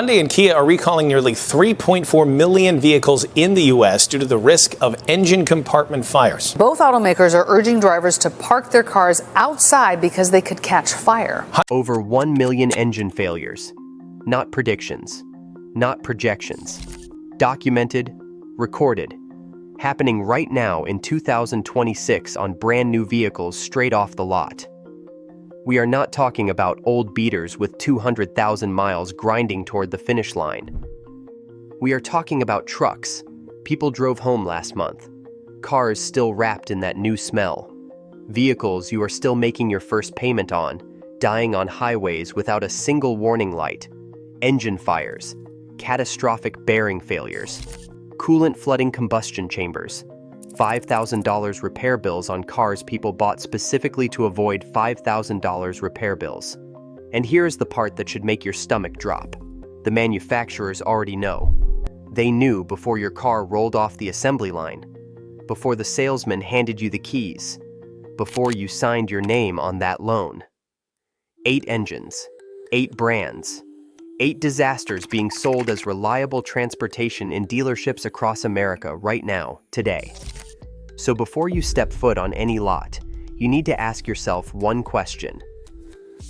Hyundai and Kia are recalling nearly 3.4 million vehicles in the U.S. due to the risk of engine compartment fires. Both automakers are urging drivers to park their cars outside because they could catch fire. Over 1 million engine failures. Not predictions, not projections. Documented, recorded. Happening right now in 2026 on brand new vehicles straight off the lot. We are not talking about old beaters with 200,000 miles grinding toward the finish line. We are talking about trucks. People drove home last month. Cars still wrapped in that new smell. Vehicles you are still making your first payment on, dying on highways without a single warning light. Engine fires, catastrophic bearing failures, coolant flooding combustion chambers, $5,000 repair bills on cars people bought specifically to avoid $5,000 repair bills. And here's the part that should make your stomach drop. The manufacturers already know. They knew before your car rolled off the assembly line, before the salesman handed you the keys, before you signed your name on that loan. 8 engines, 8 brands, 8 disasters being sold as reliable transportation in dealerships across America right now, today. So before you step foot on any lot, you need to ask yourself one question.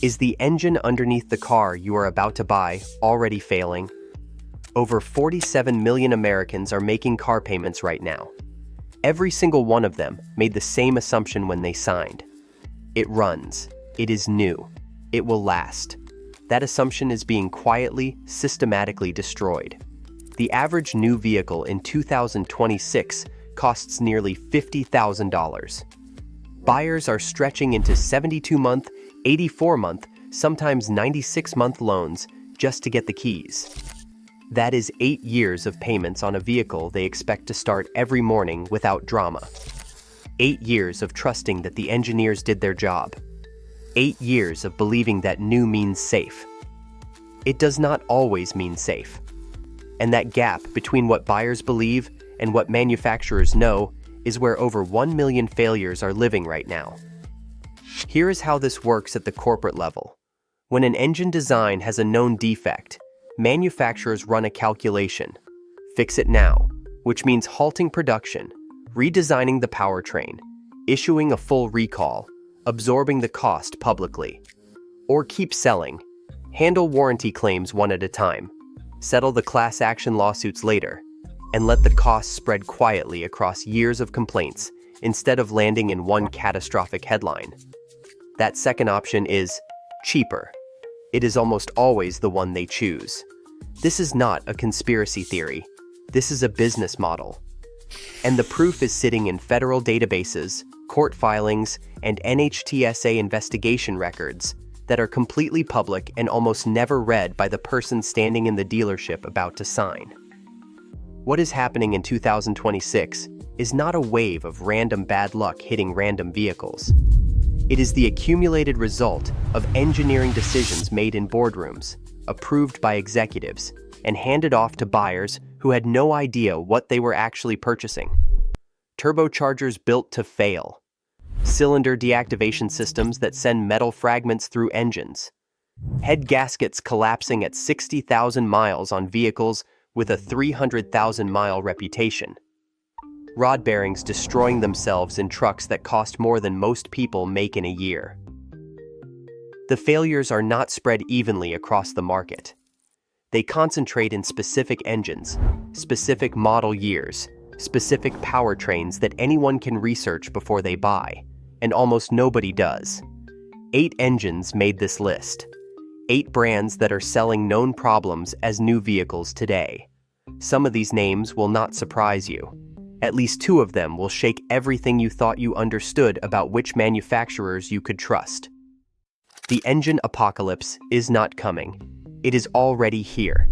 Is the engine underneath the car you are about to buy already failing? Over 47 million Americans are making car payments right now. Every single one of them made the same assumption when they signed. It runs. It is new. It will last. That assumption is being quietly, systematically destroyed. The average new vehicle in 2026 costs nearly $50,000. Buyers are stretching into 72-month, 84-month, sometimes 96-month loans just to get the keys. That is 8 years of payments on a vehicle they expect to start every morning without drama. 8 years of trusting that the engineers did their job. 8 years of believing that new means safe. It does not always mean safe. And that gap between what buyers believe and what manufacturers know is where over 1 million failures are living right now. Here is how this works at the corporate level. When an engine design has a known defect, manufacturers run a calculation. Fix it now, which means halting production, redesigning the powertrain, issuing a full recall, absorbing the cost publicly. Or keep selling. Handle warranty claims one at a time. Settle the class action lawsuits later, and let the costs spread quietly across years of complaints instead of landing in one catastrophic headline. That second option is cheaper. It is almost always the one they choose. This is not a conspiracy theory. This is a business model. And the proof is sitting in federal databases, court filings, and NHTSA investigation records that are completely public and almost never read by the person standing in the dealership about to sign. What is happening in 2026 is not a wave of random bad luck hitting random vehicles. It is the accumulated result of engineering decisions made in boardrooms, approved by executives, and handed off to buyers who had no idea what they were actually purchasing. Turbochargers built to fail. Cylinder deactivation systems that send metal fragments through engines. Head gaskets collapsing at 60,000 miles on vehicles with a 300,000-mile reputation. Rod bearings destroying themselves in trucks that cost more than most people make in a year. The failures are not spread evenly across the market. They concentrate in specific engines, specific model years, specific powertrains that anyone can research before they buy, and almost nobody does. 8 engines made this list. 8 brands that are selling known problems as new vehicles today. Some of these names will not surprise you. At least 2 of them will shake everything you thought you understood about which manufacturers you could trust. The engine apocalypse is not coming. It is already here.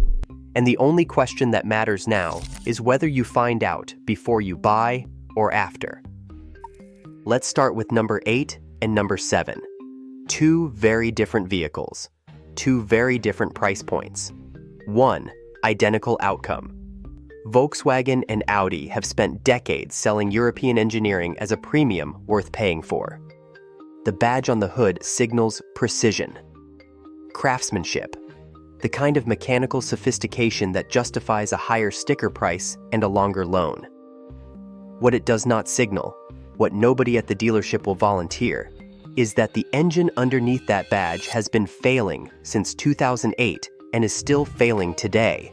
And the only question that matters now is whether you find out before you buy or after. Let's start with number 8 and number 7. 2 very different vehicles. 2 very different price points. 1 identical outcome. Volkswagen and Audi have spent decades selling European engineering as a premium worth paying for. The badge on the hood signals precision, craftsmanship, the kind of mechanical sophistication that justifies a higher sticker price and a longer loan. What it does not signal, what nobody at the dealership will volunteer, is that the engine underneath that badge has been failing since 2008 and is still failing today.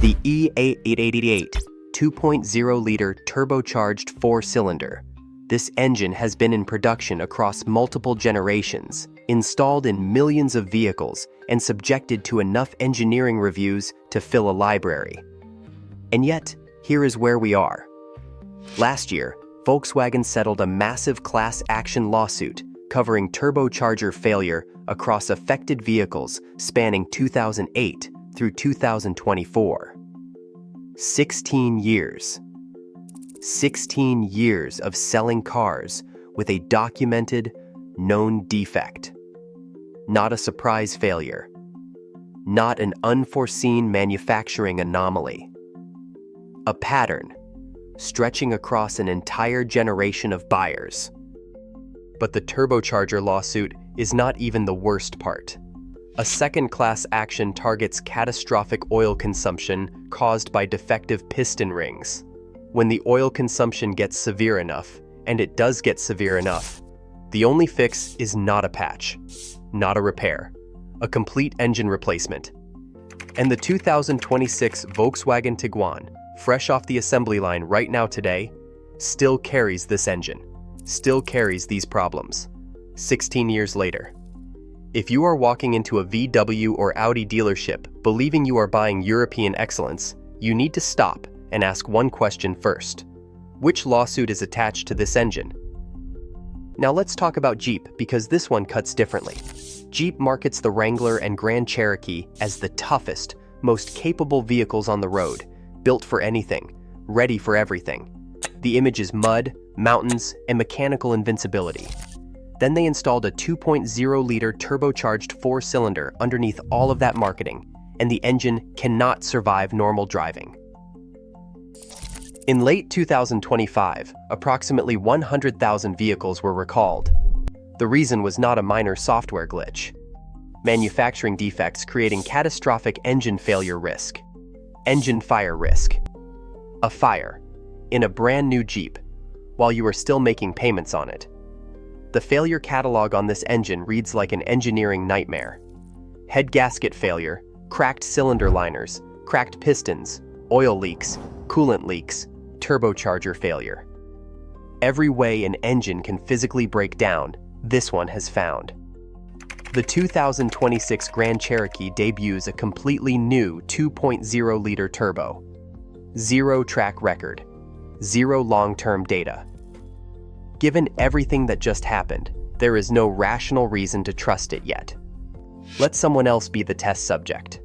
The E888 2.0-liter turbocharged 4-cylinder. This engine has been in production across multiple generations, installed in millions of vehicles, and subjected to enough engineering reviews to fill a library. And yet, here is where we are. Last year, Volkswagen settled a massive class action lawsuit covering turbocharger failure across affected vehicles spanning 2008 through 2024. 16 years. 16 years of selling cars with a documented, known defect. Not a surprise failure. Not an unforeseen manufacturing anomaly. A pattern stretching across an entire generation of buyers. But the turbocharger lawsuit is not even the worst part. A second class action targets catastrophic oil consumption caused by defective piston rings. When the oil consumption gets severe enough, and it does get severe enough, the only fix is not a patch, not a repair, a complete engine replacement. And the 2026 Volkswagen Tiguan, fresh off the assembly line right now today, still carries this engine, still carries these problems, 16 years later. If you are walking into a VW or Audi dealership believing you are buying European excellence, you need to stop and ask one question first. Which lawsuit is attached to this engine? Now let's talk about Jeep, because this one cuts differently. Jeep markets the Wrangler and Grand Cherokee as the toughest, most capable vehicles on the road, built for anything, ready for everything. The image is mud, mountains, and mechanical invincibility. Then they installed a 2.0-liter turbocharged 4-cylinder underneath all of that marketing, and the engine cannot survive normal driving. In late 2025, approximately 100,000 vehicles were recalled. The reason was not a minor software glitch. Manufacturing defects creating catastrophic engine failure risk. Engine fire risk. A fire in a brand new Jeep while you are still making payments on it. The failure catalog on this engine reads like an engineering nightmare. Head gasket failure, cracked cylinder liners, cracked pistons, oil leaks, coolant leaks, turbocharger failure. Every way an engine can physically break down, this one has found. The 2026 Grand Cherokee debuts a completely new 2.0-liter turbo. Zero track record. Zero long-term data. Given everything that just happened, there is no rational reason to trust it yet. Let someone else be the test subject.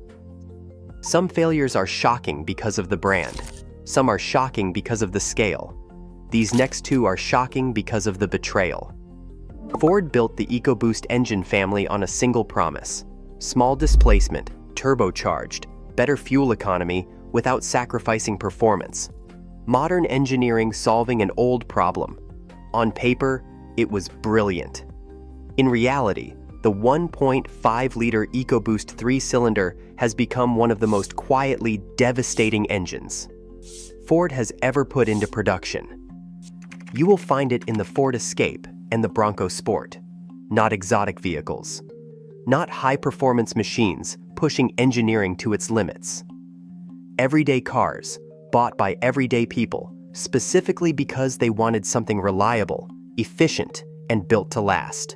Some failures are shocking because of the brand. Some are shocking because of the scale. These next two are shocking because of the betrayal. Ford built the EcoBoost engine family on a single promise: small displacement, turbocharged, better fuel economy without sacrificing performance. Modern engineering solving an old problem. On paper, it was brilliant. In reality, the 1.5-liter EcoBoost 3-cylinder has become one of the most quietly devastating engines Ford has ever put into production. You will find it in the Ford Escape and the Bronco Sport, not exotic vehicles, not high-performance machines pushing engineering to its limits. Everyday cars, bought by everyday people, specifically because they wanted something reliable, efficient, and built to last.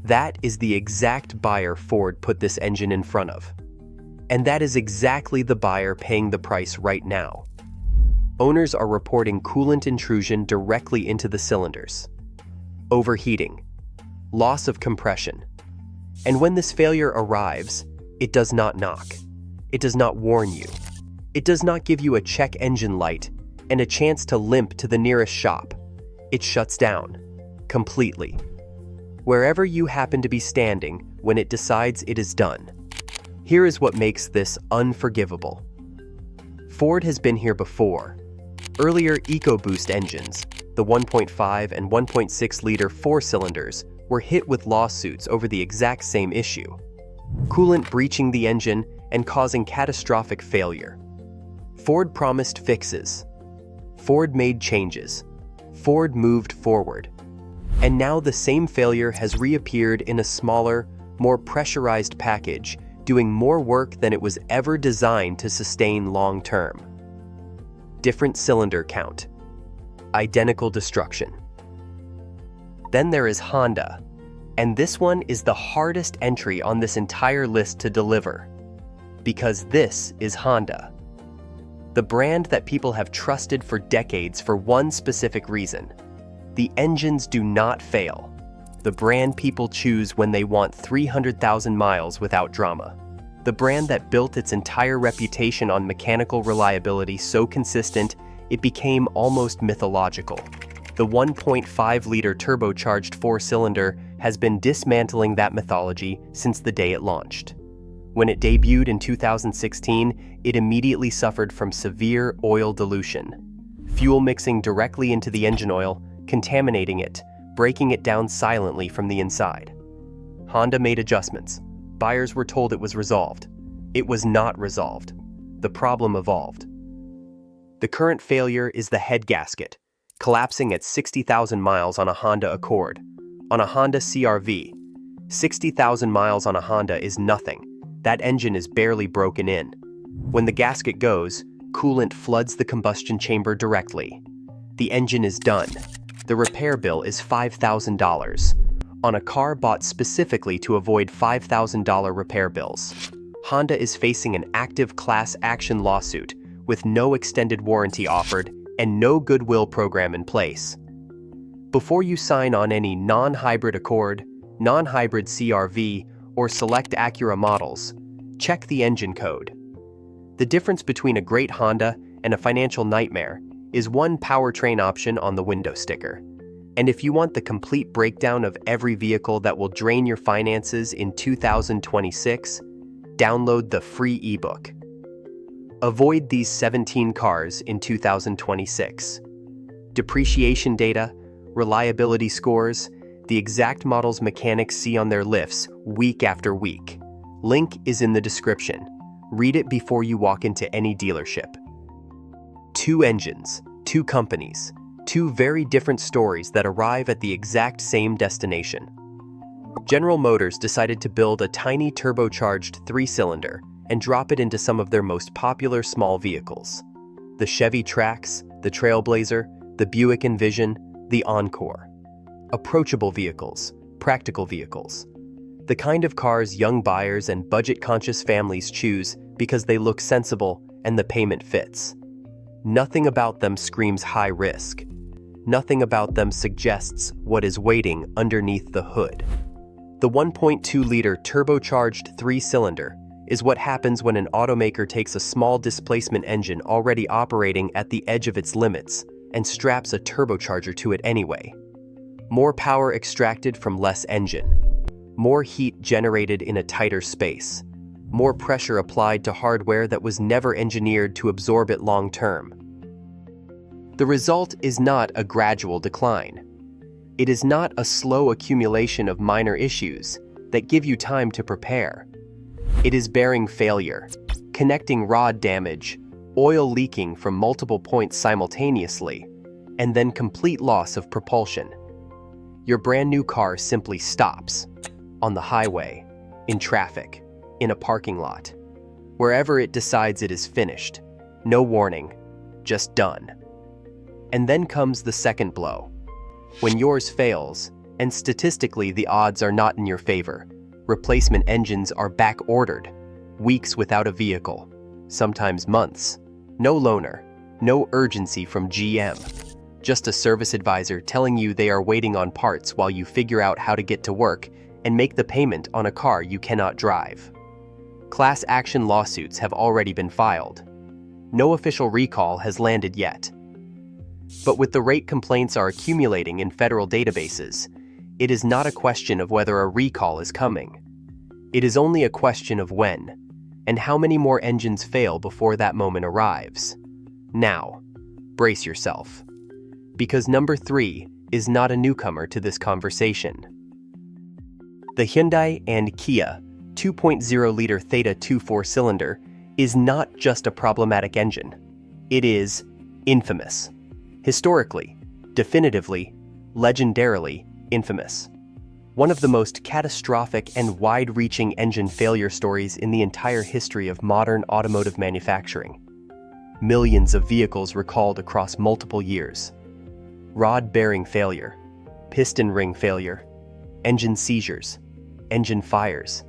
That is the exact buyer Ford put this engine in front of. And that is exactly the buyer paying the price right now. Owners are reporting coolant intrusion directly into the cylinders. Overheating. Loss of compression. And when this failure arrives, it does not knock. It does not warn you. It does not give you a check engine light and a chance to limp to the nearest shop. It shuts down. Completely. Wherever you happen to be standing when it decides it is done. Here is what makes this unforgivable. Ford has been here before. Earlier EcoBoost engines, the 1.5 and 1.6-liter 4-cylinders, were hit with lawsuits over the exact same issue. coolant breaching the engine and causing catastrophic failure. Ford promised fixes. Ford made changes. Ford moved forward. And now the same failure has reappeared in a smaller, more pressurized package, doing more work than it was ever designed to sustain long-term. Different cylinder count. Identical destruction. Then there is Honda, and this one is the hardest entry on this entire list to deliver, because this is Honda. The brand that people have trusted for decades for one specific reason. The engines do not fail. The brand people choose when they want 300,000 miles without drama. The brand that built its entire reputation on mechanical reliability so consistent it became almost mythological. The 1.5-liter turbocharged four-cylinder has been dismantling that mythology since the day it launched. When it debuted in 2016, it immediately suffered from severe oil dilution. Fuel mixing directly into the engine oil, contaminating it, breaking it down silently from the inside. Honda made adjustments. Buyers were told it was resolved. It was not resolved. The problem evolved. The current failure is the head gasket, collapsing at 60,000 miles on a Honda Accord. On a Honda CR-V, 60,000 miles on a Honda is nothing. That engine is barely broken in. When the gasket goes, coolant floods the combustion chamber directly. The engine is done. The repair bill is $5,000 on a car bought specifically to avoid $5,000 repair bills. Honda is facing an active class action lawsuit with no extended warranty offered and no goodwill program in place. Before you sign on any non-hybrid Accord, non-hybrid CR-V, or select Acura models, check the engine code. The difference between a great Honda and a financial nightmare is one powertrain option on the window sticker. And if you want the complete breakdown of every vehicle that will drain your finances in 2026, download the free ebook. Avoid these 17 cars in 2026. Depreciation data, reliability scores, the exact models mechanics see on their lifts week after week. Link is in the description. Read it before you walk into any dealership. Two engines, two companies, two very different stories that arrive at the exact same destination. General Motors decided to build a tiny turbocharged three-cylinder and drop it into some of their most popular small vehicles. The Chevy Trax, the Trailblazer, the Buick Envision, the Encore. Approachable vehicles, practical vehicles. The kind of cars young buyers and budget-conscious families choose because they look sensible and the payment fits. Nothing about them screams high risk. Nothing about them suggests what is waiting underneath the hood. The 1.2-liter turbocharged three-cylinder is what happens when an automaker takes a small displacement engine already operating at the edge of its limits and straps a turbocharger to it anyway. More power extracted from less engine. More heat generated in a tighter space. More pressure applied to hardware that was never engineered to absorb it long term. The result is not a gradual decline. It is not a slow accumulation of minor issues that give you time to prepare. It is bearing failure, connecting rod damage, oil leaking from multiple points simultaneously, and then complete loss of propulsion. Your brand new car simply stops, on the highway, in traffic, in a parking lot, wherever it decides it is finished. No warning, just done. And then comes the second blow. When yours fails, and statistically the odds are not in your favor, replacement engines are back-ordered, weeks without a vehicle, sometimes months. No loaner, no urgency from GM. Just a service advisor telling you they are waiting on parts while you figure out how to get to work and make the payment on a car you cannot drive. Class action lawsuits have already been filed. No official recall has landed yet. But with the rate complaints are accumulating in federal databases, it is not a question of whether a recall is coming. It is only a question of when, and how many more engines fail before that moment arrives. Now, brace yourself. Because number 3 is not a newcomer to this conversation. The Hyundai and Kia 2.0-liter Theta-2 four-cylinder is not just a problematic engine. It is infamous. Historically, definitively, legendarily infamous. One of the most catastrophic and wide-reaching engine failure stories in the entire history of modern automotive manufacturing. Millions of vehicles recalled across multiple years. Rod bearing failure, piston ring failure, engine seizures, engine fires,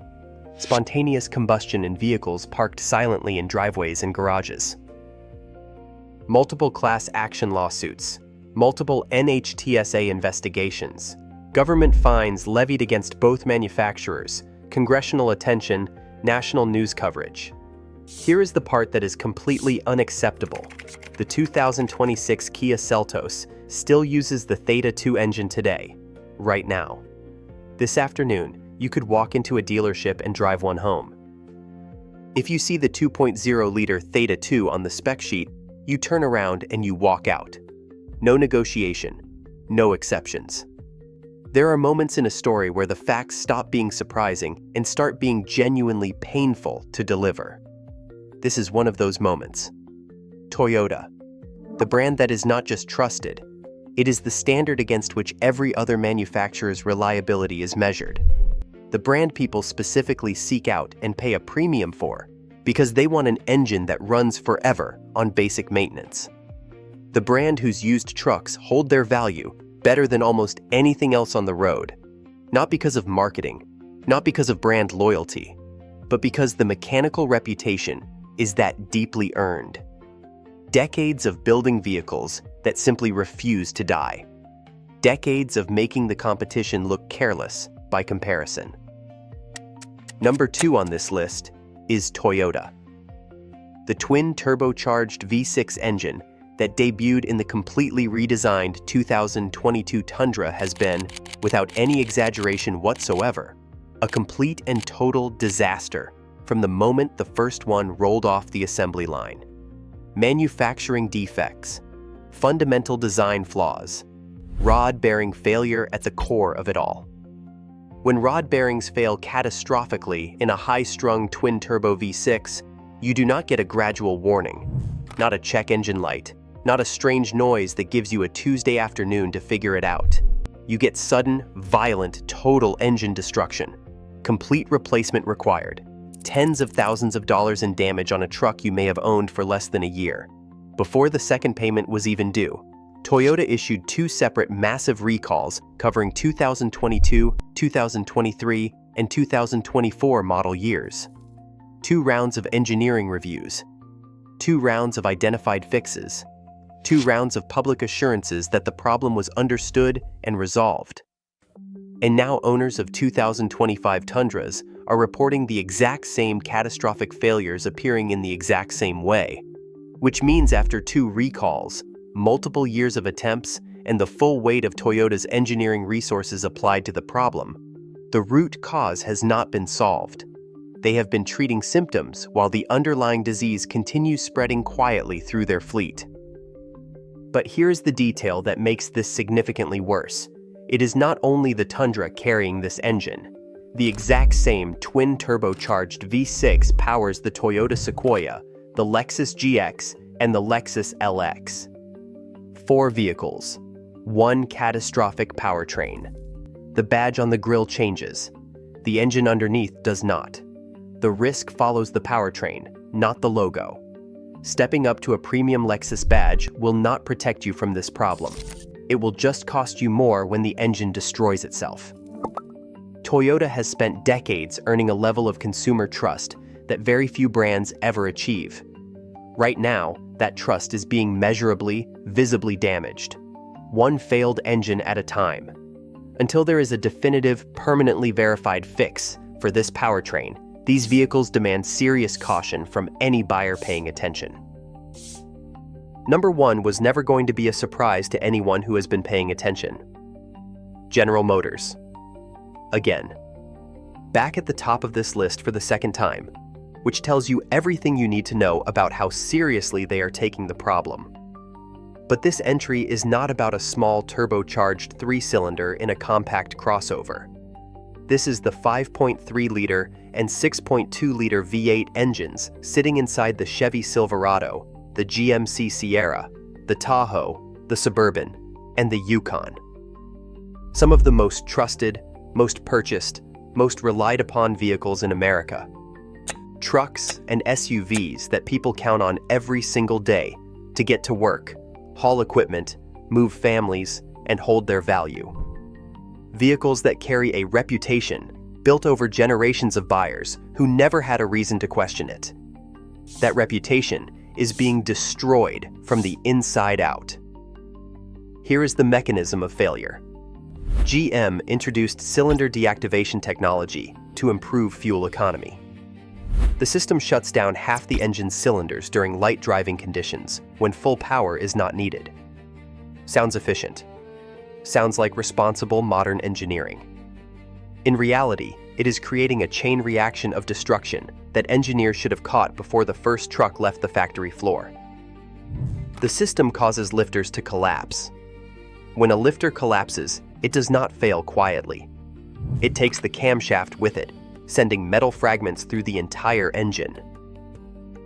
spontaneous combustion in vehicles parked silently in driveways and garages. Multiple class action lawsuits, multiple NHTSA investigations, government fines levied against both manufacturers, congressional attention, national news coverage. Here is the part that is completely unacceptable. The 2026 Kia Seltos still uses the Theta-2 engine today, right now. This afternoon, you could walk into a dealership and drive one home. If you see the 2.0-liter Theta-2 on the spec sheet, you turn around and you walk out. No negotiation, no exceptions. There are moments in a story where the facts stop being surprising and start being genuinely painful to deliver. This is one of those moments. Toyota, the brand that is not just trusted, it is the standard against which every other manufacturer's reliability is measured. The brand people specifically seek out and pay a premium for because they want an engine that runs forever on basic maintenance. The brand whose used trucks hold their value better than almost anything else on the road, not because of marketing, not because of brand loyalty, but because the mechanical reputation is that deeply earned. Decades of building vehicles that simply refuse to die. Decades of making the competition look careless by comparison. Number 2 on this list is Toyota. The twin-turbocharged V6 engine that debuted in the completely redesigned 2022 Tundra has been, without any exaggeration whatsoever, a complete and total disaster from the moment the first one rolled off the assembly line. Manufacturing defects, fundamental design flaws, rod bearing failure at the core of it all. When rod bearings fail catastrophically in a high-strung twin-turbo V6, you do not get a gradual warning, not a check engine light, not a strange noise that gives you a Tuesday afternoon to figure it out. You get sudden, violent, total engine destruction. Complete replacement required. Tens of thousands of dollars in damage on a truck you may have owned for less than a year. Before the second payment was even due, Toyota issued 2 separate massive recalls covering 2022, 2023, and 2024 model years. 2 rounds of engineering reviews. 2 rounds of identified fixes. 2 rounds of public assurances that the problem was understood and resolved. And now owners of 2025 Tundras are reporting the exact same catastrophic failures appearing in the exact same way, which means after 2 recalls, multiple years of attempts, and the full weight of Toyota's engineering resources applied to the problem, the root cause has not been solved. They have been treating symptoms while the underlying disease continues spreading quietly through their fleet. But here's the detail that makes this significantly worse. It is not only the Tundra carrying this engine. The exact same twin-turbocharged V6 powers the Toyota Sequoia, the Lexus GX, and the Lexus LX. 4 vehicles, 1 catastrophic powertrain. The badge on the grille changes. The engine underneath does not. The risk follows the powertrain, not the logo. Stepping up to a premium Lexus badge will not protect you from this problem. It will just cost you more when the engine destroys itself. Toyota has spent decades earning a level of consumer trust that very few brands ever achieve. Right now, that trust is being measurably, visibly damaged. 1 failed engine at a time. Until there is a definitive, permanently verified fix for this powertrain, these vehicles demand serious caution from any buyer paying attention. Number 1 was never going to be a surprise to anyone who has been paying attention. General Motors. Again. Back at the top of this list for the second time, which tells you everything you need to know about how seriously they are taking the problem. But this entry is not about a small turbocharged 3-cylinder in a compact crossover. This is the 5.3-liter and 6.2-liter V8 engines sitting inside the Chevy Silverado, the GMC Sierra, the Tahoe, the Suburban, and the Yukon. Some of the most trusted, most purchased, most relied upon vehicles in America. Trucks and SUVs that people count on every single day to get to work, haul equipment, move families, and hold their value. Vehicles that carry a reputation built over generations of buyers who never had a reason to question it. That reputation is being destroyed from the inside out. Here is the mechanism of failure. GM introduced cylinder deactivation technology to improve fuel economy. The system shuts down half the engine's cylinders during light driving conditions when full power is not needed. Sounds efficient. Sounds like responsible modern engineering. In reality, it is creating a chain reaction of destruction that engineers should have caught before the first truck left the factory floor. The system causes lifters to collapse. When a lifter collapses, it does not fail quietly. It takes the camshaft with it, sending metal fragments through the entire engine.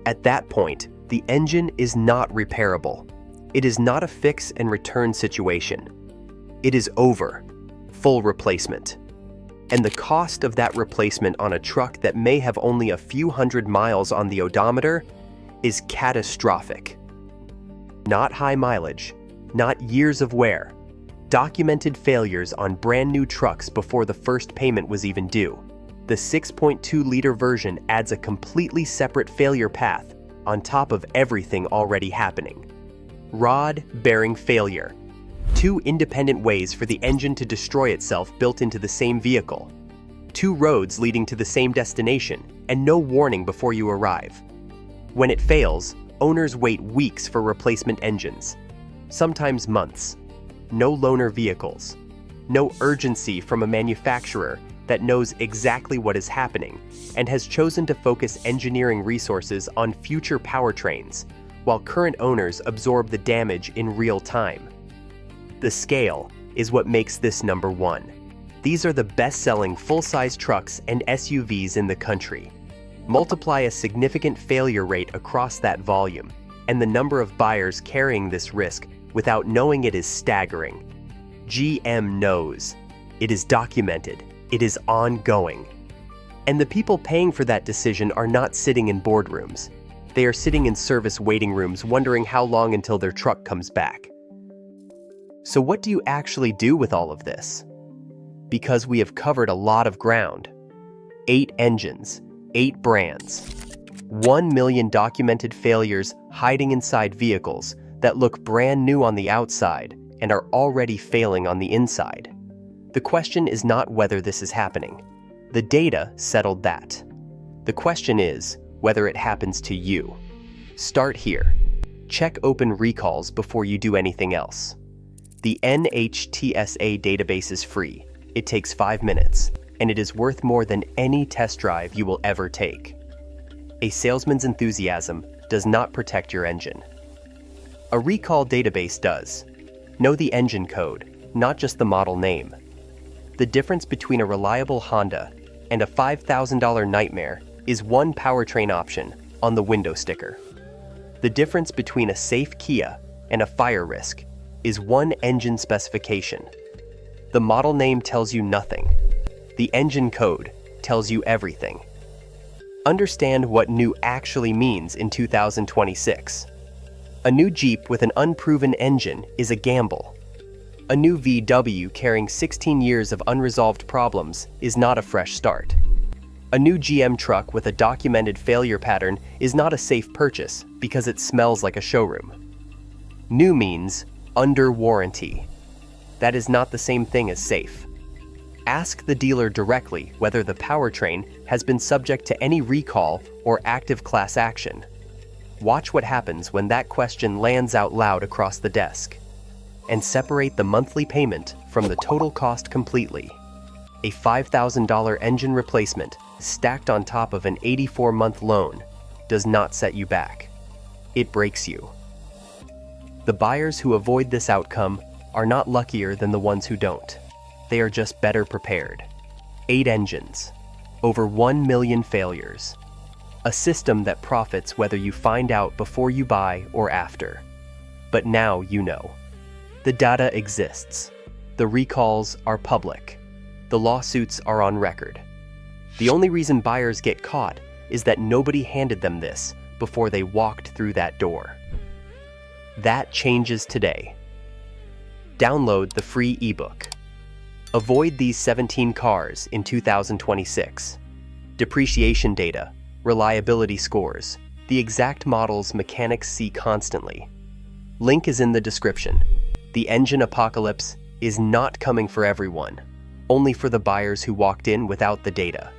At that point, the engine is not repairable. It is not a fix and return situation. It is over, full replacement. And the cost of that replacement on a truck that may have only a few hundred miles on the odometer is catastrophic. Not high mileage, not years of wear, documented failures on brand new trucks before the first payment was even due. The 6.2-liter version adds a completely separate failure path on top of everything already happening. Rod-bearing failure. Two independent ways for the engine to destroy itself built into the same vehicle. Two roads leading to the same destination, and no warning before you arrive. When it fails, owners wait weeks for replacement engines, sometimes months. No loaner vehicles. No urgency from a manufacturer that knows exactly what is happening and has chosen to focus engineering resources on future powertrains, while current owners absorb the damage in real time. The scale is what makes this number one. These are the best-selling full-size trucks and SUVs in the country. Multiply a significant failure rate across that volume, and the number of buyers carrying this risk without knowing it is staggering. GM knows. It is documented. It is ongoing. And the people paying for that decision are not sitting in boardrooms. They are sitting in service waiting rooms wondering how long until their truck comes back. So what do you actually do with all of this? Because we have covered a lot of ground. 8 engines, 8 brands, 1 million documented failures hiding inside vehicles that look brand new on the outside and are already failing on the inside. The question is not whether this is happening. The data settled that. The question is whether it happens to you. Start here. Check open recalls before you do anything else. The NHTSA database is free. It takes 5 minutes, and it is worth more than any test drive you will ever take. A salesman's enthusiasm does not protect your engine. A recall database does. Know the engine code, not just the model name. The difference between a reliable Honda and a $5,000 nightmare is one powertrain option on the window sticker. The difference between a safe Kia and a fire risk is one engine specification. The model name tells you nothing. The engine code tells you everything. Understand what new actually means in 2026. A new Jeep with an unproven engine is a gamble. A new VW carrying 16 years of unresolved problems is not a fresh start. A new GM truck with a documented failure pattern is not a safe purchase because it smells like a showroom. New means under warranty. That is not the same thing as safe. Ask the dealer directly whether the powertrain has been subject to any recall or active class action. Watch what happens when that question lands out loud across the desk. And separate the monthly payment from the total cost completely. A $5,000 engine replacement stacked on top of an 84-month loan does not set you back. It breaks you. The buyers who avoid this outcome are not luckier than the ones who don't. They are just better prepared. 8 engines, over 1 million failures. A system that profits whether you find out before you buy or after. But now you know. The data exists. The recalls are public. The lawsuits are on record. The only reason buyers get caught is that nobody handed them this before they walked through that door. That changes today. Download the free ebook. Avoid these 17 cars in 2026. Depreciation data, reliability scores, the exact models mechanics see constantly. Link is in the description. The engine apocalypse is not coming for everyone, only for the buyers who walked in without the data.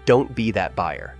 Don't be that buyer.